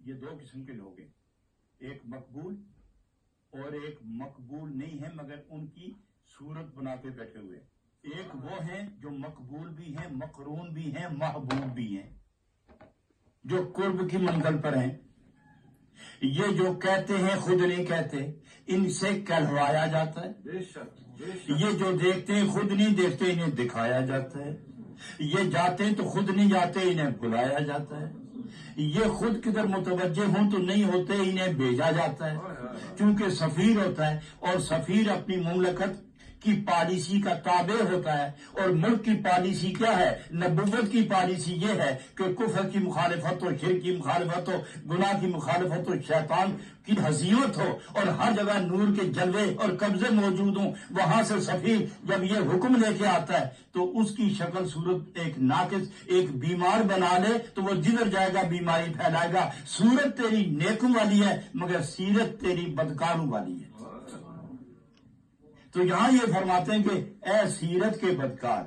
یہ دو قسم کے لوگ ہیں، ایک مقبول اور ایک مقبول نہیں ہے مگر ان کی صورت بنا کے بیٹھے ہوئے. ایک وہ ہیں جو مقبول بھی ہیں، مقرون بھی ہیں، محبوب بھی ہیں، جو قرب کی منزل پر ہیں. یہ جو کہتے ہیں خود نہیں کہتے، ان سے کہلوایا جاتا ہے. بے شک یہ جو دیکھتے ہیں خود نہیں دیکھتے، انہیں دکھایا جاتا ہے. یہ جاتے ہیں تو خود نہیں جاتے، انہیں بلایا جاتا ہے. یہ خود کدھر متوجہ ہوں تو نہیں ہوتے، انہیں بھیجا جاتا ہے. چونکہ سفیر ہوتا ہے اور سفیر اپنی مملکت کی پالیسی کا تابع ہوتا ہے، اور ملک کی پالیسی کیا ہے؟ نبوت کی پالیسی یہ ہے کہ کفر کی مخالفت ہو، شرک کی مخالفت ہو، گناہ کی مخالفت ہو، شیطان کی ہزیمت ہو، اور ہر جگہ نور کے جلوے اور قبضے موجود ہوں. وہاں سے سفیر جب یہ حکم لے کے آتا ہے تو اس کی شکل صورت ایک ناقص، ایک بیمار بنا لے تو وہ جدھر جائے گا بیماری پھیلائے گا. صورت تیری نیکوں والی ہے مگر سیرت تیری بدکاروں والی ہے. تو یہاں یہ فرماتے ہیں کہ اے سیرت کے بدکار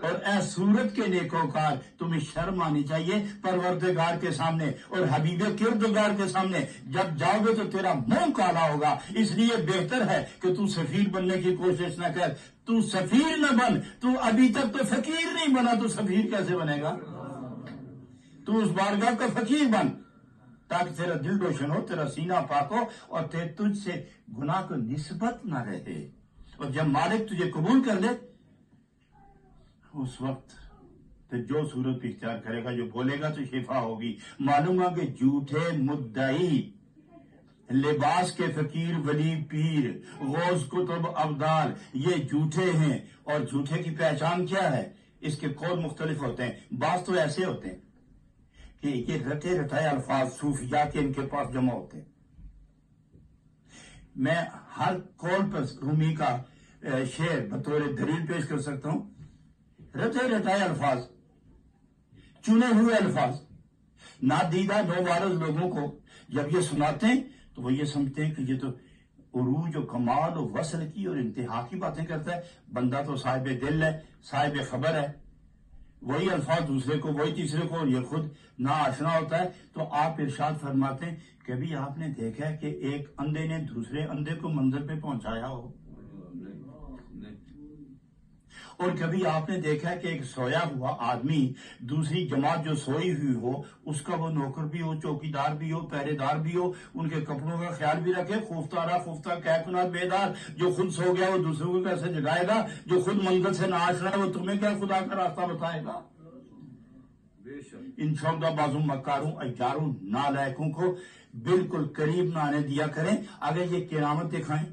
اور اے صورت کے نیکوکار، تمہیں شرم آنی چاہیے پروردگار کے سامنے اور حبیب کردگار کے سامنے. جب جاؤ گے تو تیرا منہ کالا ہوگا. اس لیے بہتر ہے کہ تو سفیر بننے کی کوشش نہ کر. تو سفیر نہ بن، تو ابھی تک تو فقیر نہیں بنا، تو سفیر کیسے بنے گا؟ تو اس بارگاہ کا فقیر بن تاکہ تیرا دل روشن ہو، تیرا سینہ پاک ہو، اور تجھ سے گناہ کو نسبت نہ رہے. اور جب مالک تجھے قبول کر لے اس وقت تو جو صورت اختیار کرے گا، جو بولے گا تو شفا ہوگی. معلوم ہے کہ جھوٹے مدعی، لباس کے فقیر، ولی پیر، غوث کتب ابدال، یہ جھوٹے ہیں. اور جھوٹے کی پہچان کیا ہے؟ اس کے قول مختلف ہوتے ہیں. بعض تو ایسے ہوتے ہیں کہ یہ رٹے رٹائے الفاظ صوفیات کے ان کے پاس جمع ہوتے ہیں. میں ہر قول پر رومی کا شعر بطور دلیل پیش کر سکتا ہوں. رٹے رٹائے الفاظ، چنے ہوئے الفاظ، نادیدہ نووارث لوگوں کو جب یہ سناتے ہیں تو وہ یہ سمجھتے ہیں کہ یہ تو عروج و کمال و وصل کی اور انتہا کی باتیں کرتا ہے. بندہ تو صاحب دل ہے، صاحب خبر ہے. وہی الفاظ دوسرے کو، وہی تیسرے کو، اور یہ خود نا آشنا ہوتا ہے. تو آپ ارشاد فرماتے ہیں کبھی آپ نے دیکھا ہے کہ ایک اندھے نے دوسرے اندھے کو منزل پہ پہنچایا ہو؟ اور کبھی آپ نے دیکھا ہے کہ ایک سویا ہوا آدمی دوسری جماعت جو سوئی ہوئی ہو اس کا وہ نوکر بھی ہو، چوکیدار بھی ہو، پہرے دار بھی ہو، ان کے کپڑوں کا خیال بھی رکھے، خفتہ رہا خفتہ کہکنات بیدار. جو خود سو گیا وہ دوسروں کو کیسے جگائے گا؟ جو خود منزل سے ناش رہا ہے وہ تمہیں کیا خدا کا راستہ بتائے گا؟ ان شوردہ بازوں مکاروں اجاروں نالائقوں کو بالکل قریب نہ آنے دیا کریں. اگر یہ قیامت دکھائیں